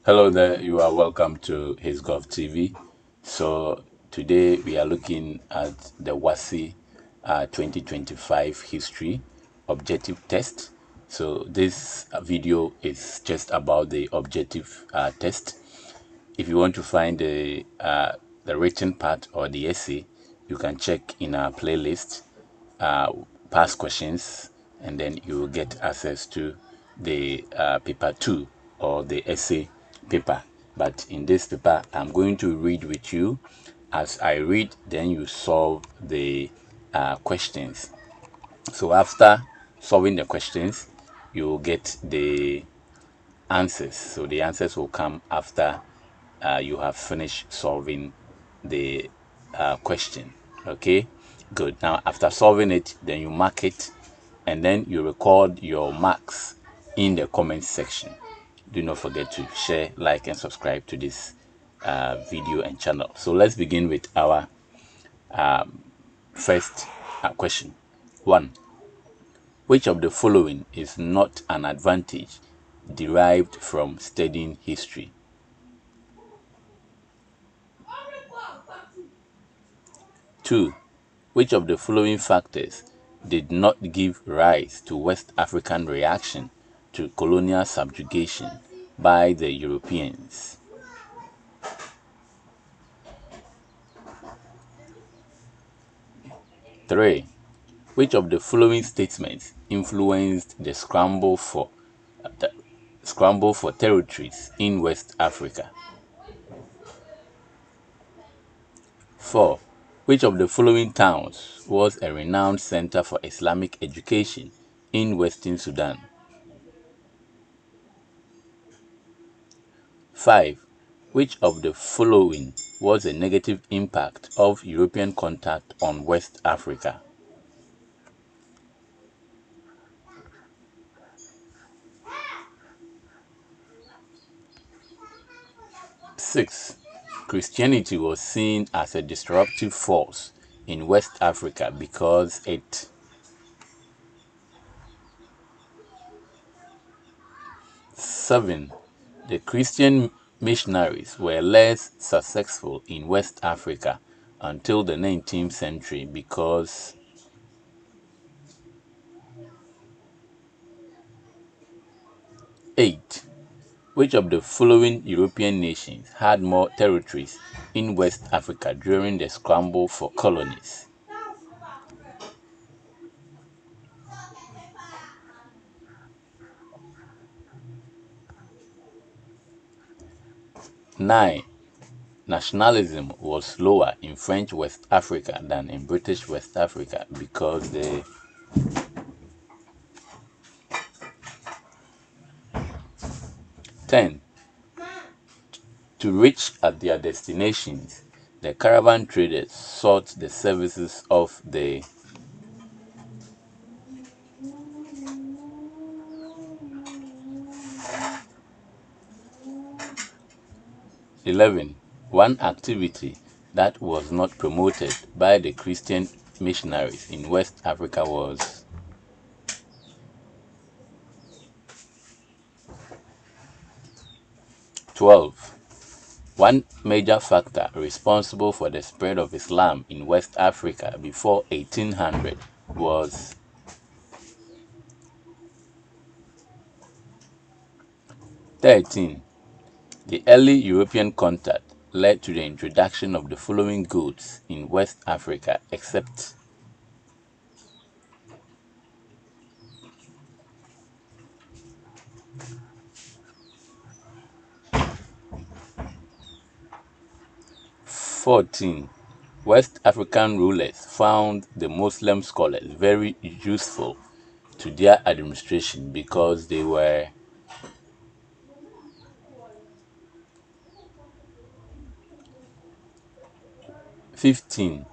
Hello there, you are welcome to His Gov TV. So today we are looking at the WASSCE 2025 history objective test. So this video is just about the objective test. If you want to find the written part or the essay, you can check in our playlist, uh, past questions, and then you will get access to the paper 2 or the essay paper. But in this paper, I'm going to read with you. As I read, then you solve the questions. So after solving the questions, you will get the answers. So the answers will come after you have finished solving the question. Okay, good. Now after solving it, then you mark it and then you record your marks in the comment section. Do not forget to share, like, and subscribe to this video and channel. So let's begin with our first question. 1. Which of the following is not an advantage derived from studying history? 2. Which of the following factors did not give rise to West African reaction to colonial subjugation by the Europeans? 3. Which of the following statements influenced the scramble for territories in West Africa? 4. Which of the following towns was a renowned center for Islamic education in Western Sudan? 5. Which of the following was a negative impact of European contact on West Africa? 6. Christianity was seen as a disruptive force in West Africa because it. 7. The Christian missionaries were less successful in West Africa until the 19th century because. 8. Which of the following European nations had more territories in West Africa during the scramble for colonies? 9. Nationalism was lower in French West Africa than in British West Africa because the. 10. To reach at their destinations, the caravan traders sought the services of the. 11. One activity that was not promoted by the Christian missionaries in West Africa was. 12. One major factor responsible for the spread of Islam in West Africa before 1800 was. 13. The early European contact led to the introduction of the following goods in West Africa except. 14. West African rulers found the Muslim scholars very useful to their administration because they were. 15.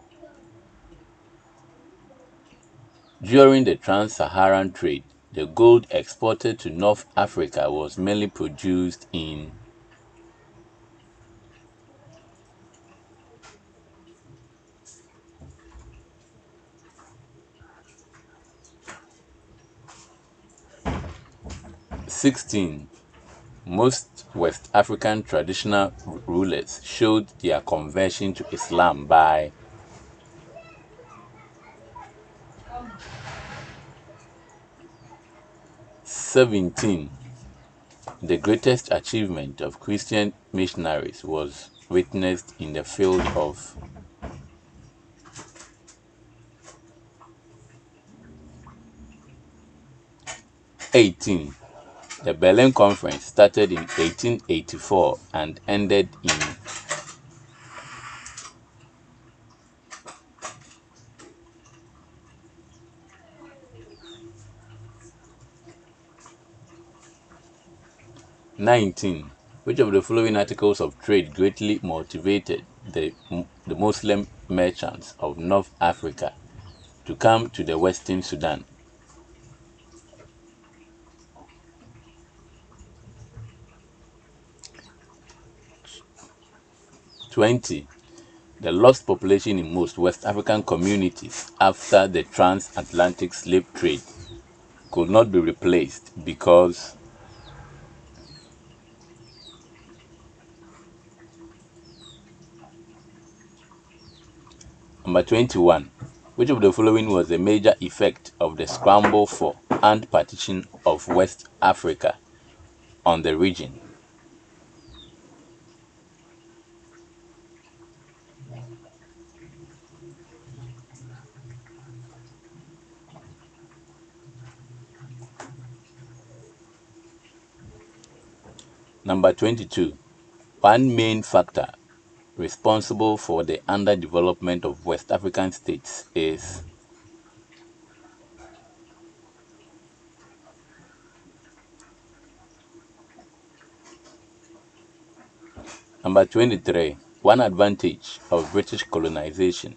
During the trans-Saharan trade, the gold exported to North Africa was mainly produced in. 16. Most West African traditional rulers showed their conversion to Islam by 17. The greatest achievement of Christian missionaries was witnessed in the field of 18. The Berlin Conference started in 1884 and ended in 19. Which of the following articles of trade greatly motivated the Muslim merchants of North Africa to come to the Western Sudan? 20. The lost population in most West African communities after the transatlantic slave trade could not be replaced because number 21. Which of the following was a major effect of the scramble for and partition of West Africa on the region? Number 22. One main factor responsible for the underdevelopment of West African states is number 23. One advantage of British colonization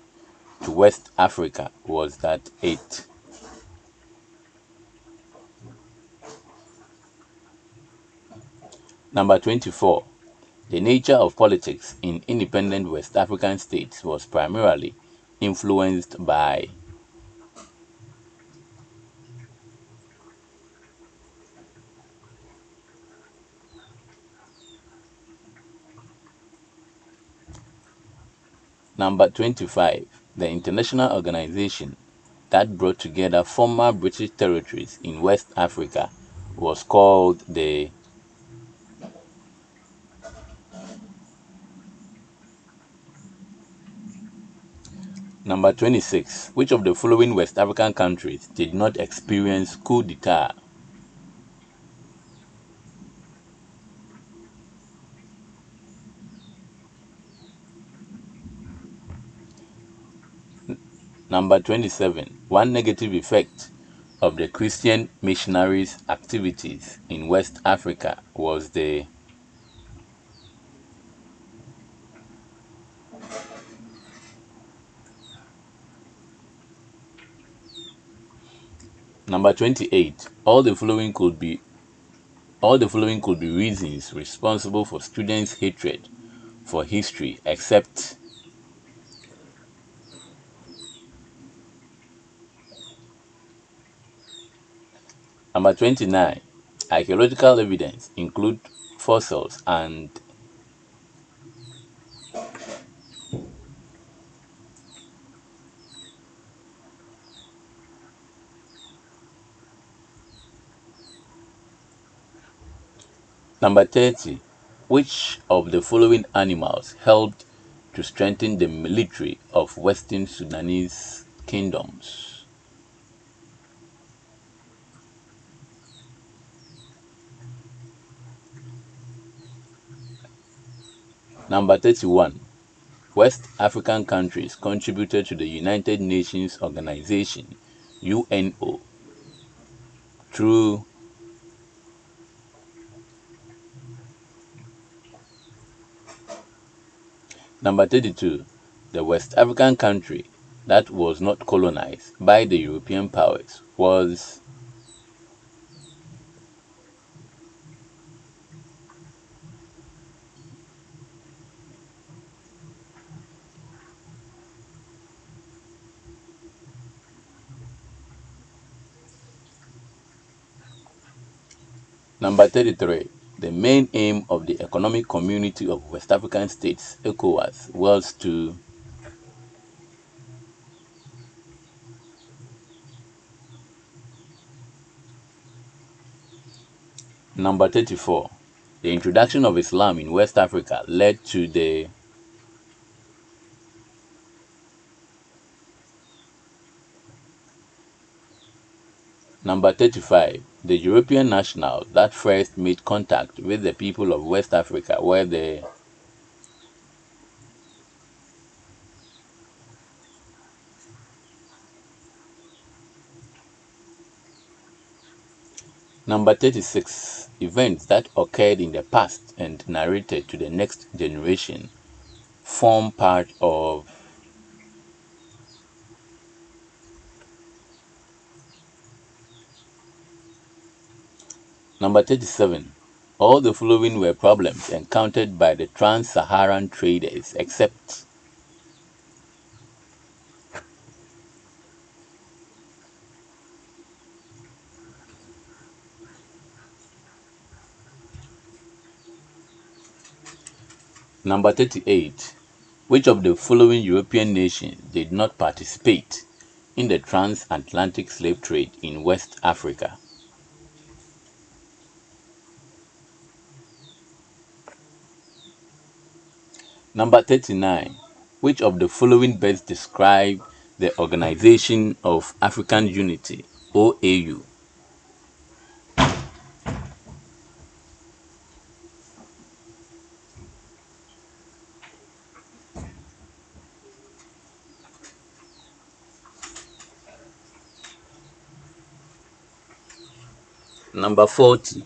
to West Africa was that it number 24. The nature of politics in independent West African states was primarily influenced by number 25. The international organization that brought together former British territories in West Africa was called the number 26. Which of the following West African countries did not experience coup d'etat? Number 27. One negative effect of the Christian missionaries' activities in West Africa was the number 28. All the following could be reasons responsible for students' hatred for history except number 29. Archaeological evidence include fossils and number 30. Which of the following animals helped to strengthen the military of Western Sudanese kingdoms? Number 31. West African countries contributed to the United Nations Organization UNO through number 32. The West African country that was not colonized by the European powers was number 33. The main aim of the Economic Community of West African States, ECOWAS, was to Number 34. The introduction of Islam in West Africa led to the Number 35. The European nationals that first made contact with the people of West Africa were the Number 36. Events that occurred in the past and narrated to the next generation form part of Number 37. All the following were problems encountered by the trans-Saharan traders except Number 38. Which of the following European nations did not participate in the transatlantic slave trade in West Africa? Number 39. Which of the following best describe the Organization of African Unity, OAU? Number 40.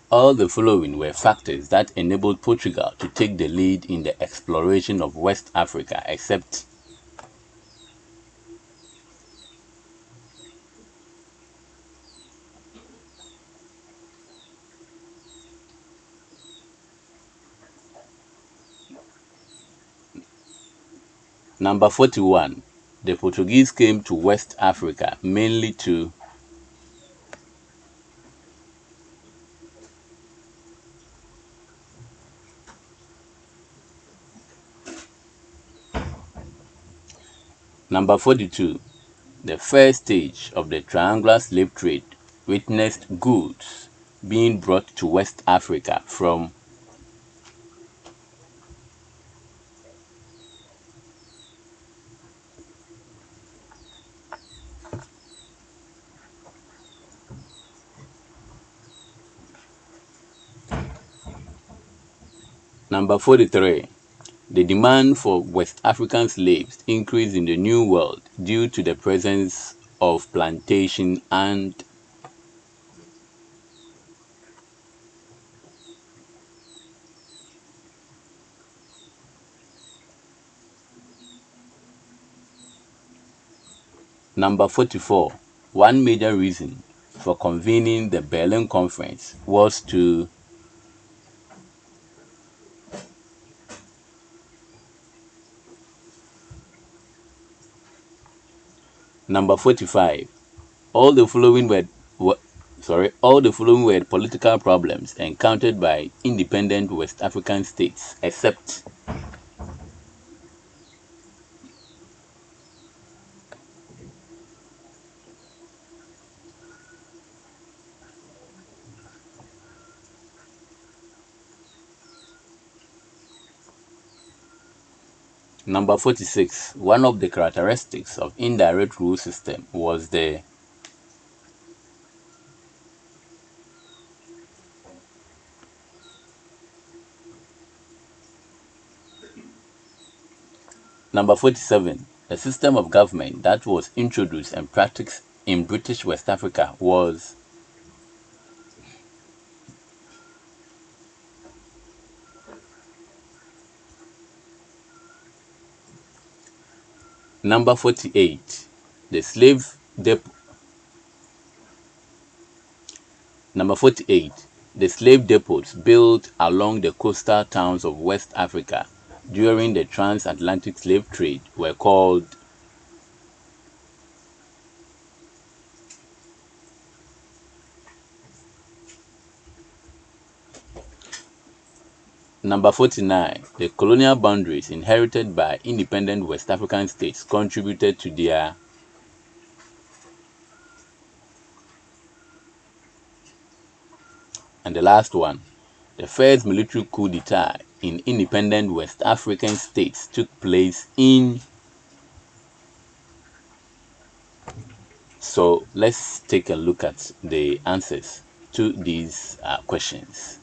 All the following were factors that enabled Portugal to take the lead in the exploration of West Africa except Number 41. The Portuguese came to West Africa mainly to Number 42. The first stage of the triangular slave trade witnessed goods being brought to West Africa from Number 43. The demand for West African slaves increased in the New World due to the presence of plantation and Number 44. One major reason for convening the Berlin Conference was to Number 45. All the following all the following were political problems encountered by independent West African states except Number 46. One of the characteristics of indirect rule system was the Number 47. The system of government that was introduced and practiced in British West Africa was Number 48. The slave dep- Number 48. The slave depots built along the coastal towns of West Africa during the transatlantic slave trade were called Number 49. The colonial boundaries inherited by independent West African states contributed to their. And the last one. The first military coup d'etat in independent West African states took place in. So let's take a look at the answers to these questions.